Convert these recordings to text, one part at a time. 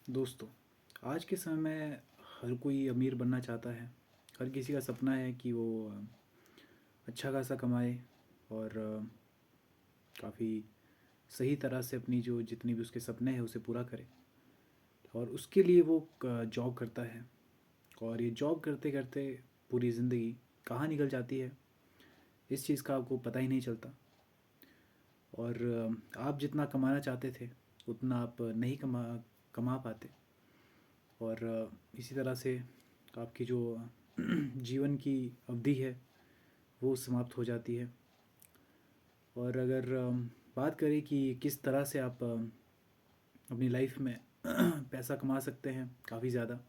दोस्तों, आज के समय में हर कोई अमीर बनना चाहता है। हर किसी का सपना है कि वो अच्छा खासा कमाए और काफ़ी सही तरह से अपनी जो जितनी भी उसके सपने हैं उसे पूरा करे। और उसके लिए वो जॉब करता है और ये जॉब करते करते पूरी ज़िंदगी कहाँ निकल जाती है इस चीज़ का आपको पता ही नहीं चलता। और आप जितना कमाना चाहते थे उतना आप नहीं कमा कमा पाते। और इसी तरह से आपकी जो जीवन की अवधि है वो समाप्त हो जाती है। और अगर बात करें कि किस तरह से आप अपनी लाइफ में पैसा कमा सकते हैं काफ़ी ज़्यादा,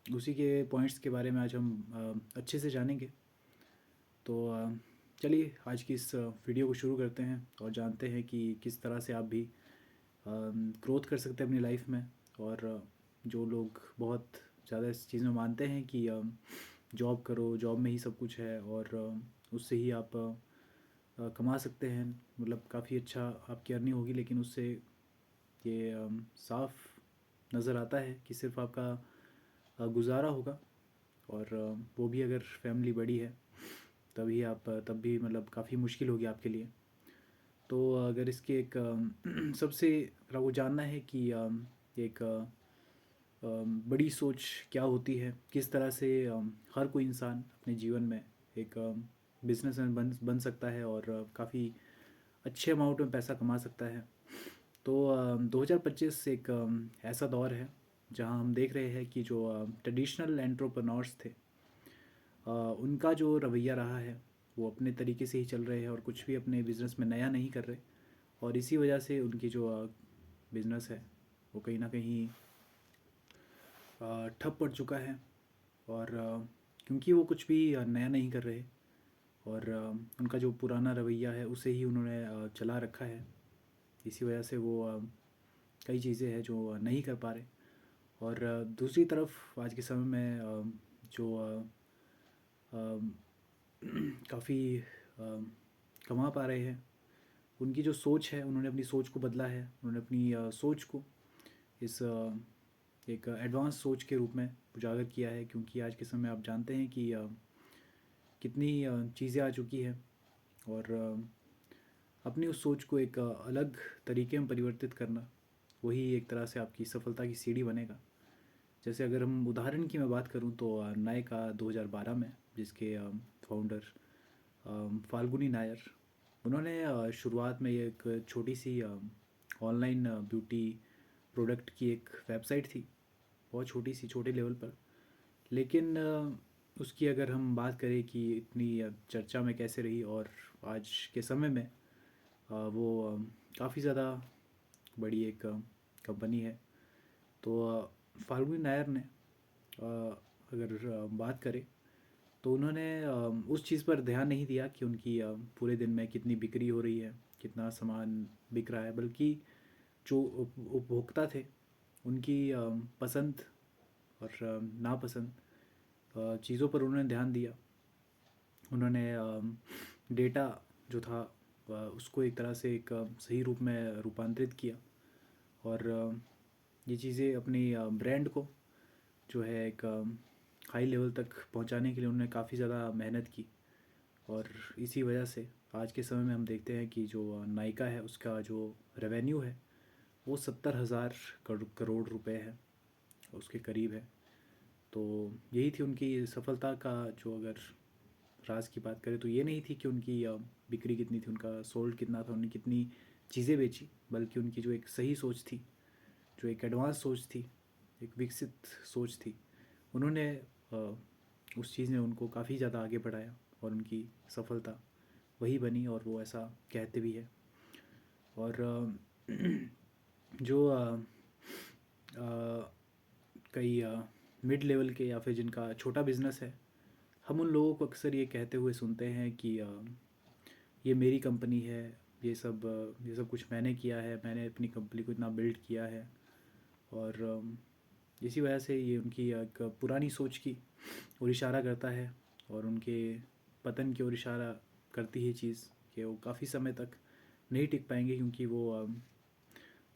उसी के पॉइंट्स के बारे में आज हम अच्छे से जानेंगे। तो चलिए आज की इस वीडियो को शुरू करते हैं और जानते हैं कि किस तरह से आप भी ग्रोथ कर सकते हैं अपनी लाइफ में। और जो लोग बहुत ज़्यादा इस चीज़ में मानते हैं कि जॉब करो, जॉब में ही सब कुछ है और उससे ही आप कमा सकते हैं, मतलब काफ़ी अच्छा आपकी अर्निंग होगी, लेकिन उससे ये साफ नज़र आता है कि सिर्फ आपका गुजारा होगा। और वो भी अगर फैमिली बड़ी है तभी आप तब भी मतलब काफ़ी मुश्किल होगी आपके लिए। तो अगर इसके एक सबसे अगर आपको जानना है कि एक बड़ी सोच क्या होती है, किस तरह से हर कोई इंसान अपने जीवन में एक बिजनेसमैन बन सकता है और काफ़ी अच्छे अमाउंट में पैसा कमा सकता है। तो 2025 एक ऐसा दौर है जहां हम देख रहे हैं कि जो ट्रेडिशनल एंट्रोप्रेन्योर्स थे, उनका जो रवैया रहा है वो अपने तरीके से ही चल रहे हैं और कुछ भी अपने बिज़नेस में नया नहीं कर रहे। और इसी वजह से उनकी जो बिज़नेस है वो कहीं ना कहीं ठप पड़ चुका है। और क्योंकि वो कुछ भी नया नहीं कर रहे और उनका जो पुराना रवैया है उसे ही उन्होंने चला रखा है। इसी वजह से वो कई चीज़ें हैं जो नहीं कर पा रहे। और दूसरी तरफ आज के समय में जो काफ़ी कमा पा रहे हैं, उनकी जो सोच है, उन्होंने अपनी सोच को बदला है। उन्होंने अपनी सोच को इस एक एडवांस सोच के रूप में उजागर किया है, क्योंकि आज के समय आप जानते हैं कि कितनी चीज़ें आ चुकी हैं। और अपनी उस सोच को एक अलग तरीके में परिवर्तित करना वही एक तरह से आपकी सफलता की सीढ़ी बनेगा। जैसे अगर हम उदाहरण की मैं बात करूं तो नायका 2012 में, जिसके फाउंडर फाल्गुनी नायर, उन्होंने शुरुआत में ये एक छोटी सी ऑनलाइन ब्यूटी प्रोडक्ट की एक वेबसाइट थी, बहुत छोटी सी, छोटे लेवल पर। लेकिन उसकी अगर हम बात करें कि इतनी चर्चा में कैसे रही और आज के समय में वो काफ़ी ज़्यादा बड़ी एक कंपनी है। तो फाल्गुनी नायर ने अगर बात करें तो उन्होंने उस चीज़ पर ध्यान नहीं दिया कि उनकी पूरे दिन में कितनी बिक्री हो रही है, कितना सामान बिक रहा है, बल्कि जो उपभोक्ता थे उनकी पसंद और नापसंद चीज़ों पर उन्होंने ध्यान दिया। उन्होंने डेटा जो था उसको एक तरह से एक सही रूप में रूपांतरित किया। और ये चीज़ें अपनी ब्रांड को जो है एक हाई लेवल तक पहुंचाने के लिए उन्होंने काफ़ी ज़्यादा मेहनत की। और इसी वजह से आज के समय में हम देखते हैं कि जो नायका है उसका जो रेवेन्यू है वो 70,000 करोड़ रुपए है, उसके करीब है। तो यही थी उनकी सफलता का जो अगर राज की बात करें तो ये नहीं थी कि उनकी बिक्री कितनी थी, उनका सोल्ड कितना था, उन्होंने कितनी चीज़ें बेची, बल्कि उनकी जो एक सही सोच थी, जो एक एडवांस सोच थी, एक विकसित सोच थी, उन्होंने उस चीज़ ने उनको काफ़ी ज़्यादा आगे बढ़ाया और उनकी सफलता वही बनी और वो ऐसा कहते भी है। और जो कई मिड लेवल के या फिर जिनका छोटा बिजनेस है, हम उन लोगों को अक्सर ये कहते हुए सुनते हैं कि ये मेरी कंपनी है, ये सब कुछ मैंने किया है, मैंने अपनी कंपनी को इतना बिल्ड किया है। और इसी वजह से ये उनकी एक पुरानी सोच की ओर इशारा करता है और उनके पतन की ओर इशारा करती है चीज़ कि वो काफ़ी समय तक नहीं टिक पाएंगे, क्योंकि वो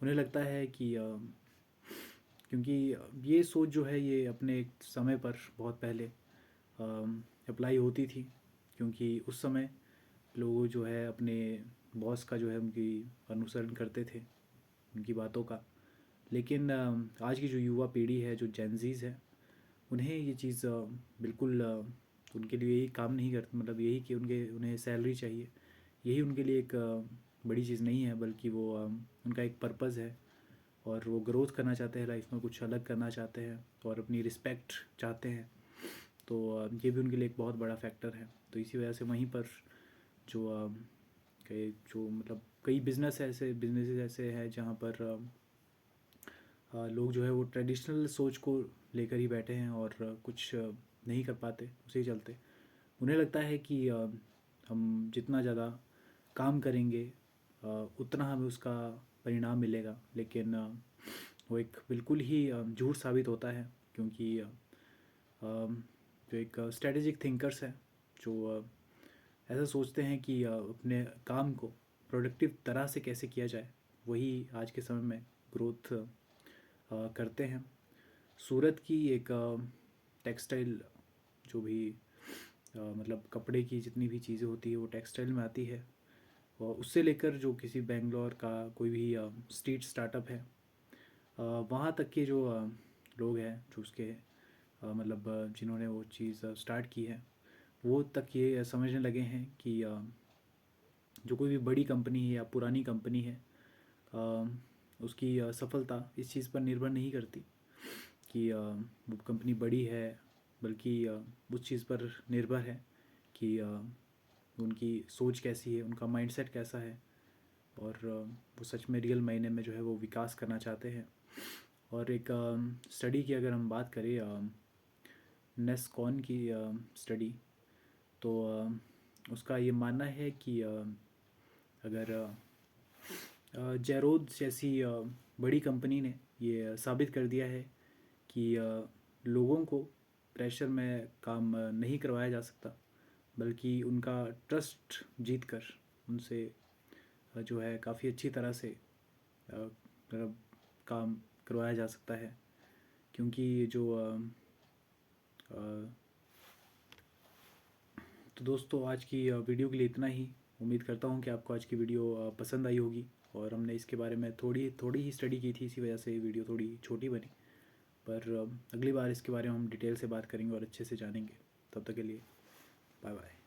उन्हें लगता है कि क्योंकि ये सोच जो है ये अपने एक समय पर बहुत पहले अप्लाई होती थी, क्योंकि उस समय लोग जो है अपने बॉस का जो है उनकी अनुसरण करते थे, उनकी बातों का। लेकिन आज की जो युवा पीढ़ी है, जो जेनजीज है, उन्हें ये चीज़ बिल्कुल उनके लिए यही काम नहीं करती, मतलब यही कि उन्हें सैलरी चाहिए, यही उनके लिए एक बड़ी चीज़ नहीं है, बल्कि वो उनका एक पर्पज़ है और वो ग्रोथ करना चाहते हैं लाइफ में, कुछ अलग करना चाहते हैं और अपनी रिस्पेक्ट चाहते हैं। तो ये भी उनके लिए एक बहुत बड़ा फैक्टर है। तो इसी वजह से वहीं पर जो जो मतलब कई बिजनेसेस ऐसे हैं जहाँ पर लोग जो है वो ट्रेडिशनल सोच को लेकर ही बैठे हैं और कुछ नहीं कर पाते उसी चलते। उन्हें लगता है कि हम जितना ज़्यादा काम करेंगे उतना हमें उसका परिणाम मिलेगा, लेकिन वो एक बिल्कुल ही झूठ साबित होता है। क्योंकि जो एक स्ट्रेटेजिक थिंकर्स हैं, जो ऐसा सोचते हैं कि अपने काम को प्रोडक्टिव तरह से कैसे किया जाए, वही आज के समय में ग्रोथ करते हैं। सूरत की एक टेक्सटाइल जो भी मतलब कपड़े की जितनी भी चीज़ें होती है वो टेक्सटाइल में आती है, और उससे लेकर जो किसी बेंगलोर का कोई भी स्ट्रीट स्टार्टअप है, वहाँ तक के जो लोग हैं जो उसके मतलब जिन्होंने वो चीज़ स्टार्ट की है, वो तक ये समझने लगे हैं कि जो कोई भी बड़ी कंपनी है या पुरानी कंपनी है, अ, उसकी सफलता इस चीज़ पर निर्भर नहीं करती कि वो कंपनी बड़ी है, बल्कि उस चीज़ पर निर्भर है कि उनकी सोच कैसी है, उनका माइंडसेट कैसा है, और वो सच में रियल मायने में जो है वो विकास करना चाहते हैं। और एक स्टडी की अगर हम बात करें, नेस्कॉन की स्टडी, तो उसका ये मानना है कि अगर जेरोद जैसी बड़ी कंपनी ने ये साबित कर दिया है कि लोगों को प्रेशर में काम नहीं करवाया जा सकता, बल्कि उनका ट्रस्ट जीत कर उनसे जो है काफ़ी अच्छी तरह से मतलब काम करवाया जा सकता है। क्योंकि जो अ, तो दोस्तों आज की वीडियो के लिए इतना ही। उम्मीद करता हूँ कि आपको आज की वीडियो पसंद आई होगी, और हमने इसके बारे में थोड़ी थोड़ी ही स्टडी की थी, इसी वजह से वीडियो थोड़ी छोटी बनी। पर अगली बार इसके बारे में हम डिटेल से बात करेंगे और अच्छे से जानेंगे। तब तक के लिए बाय बाय।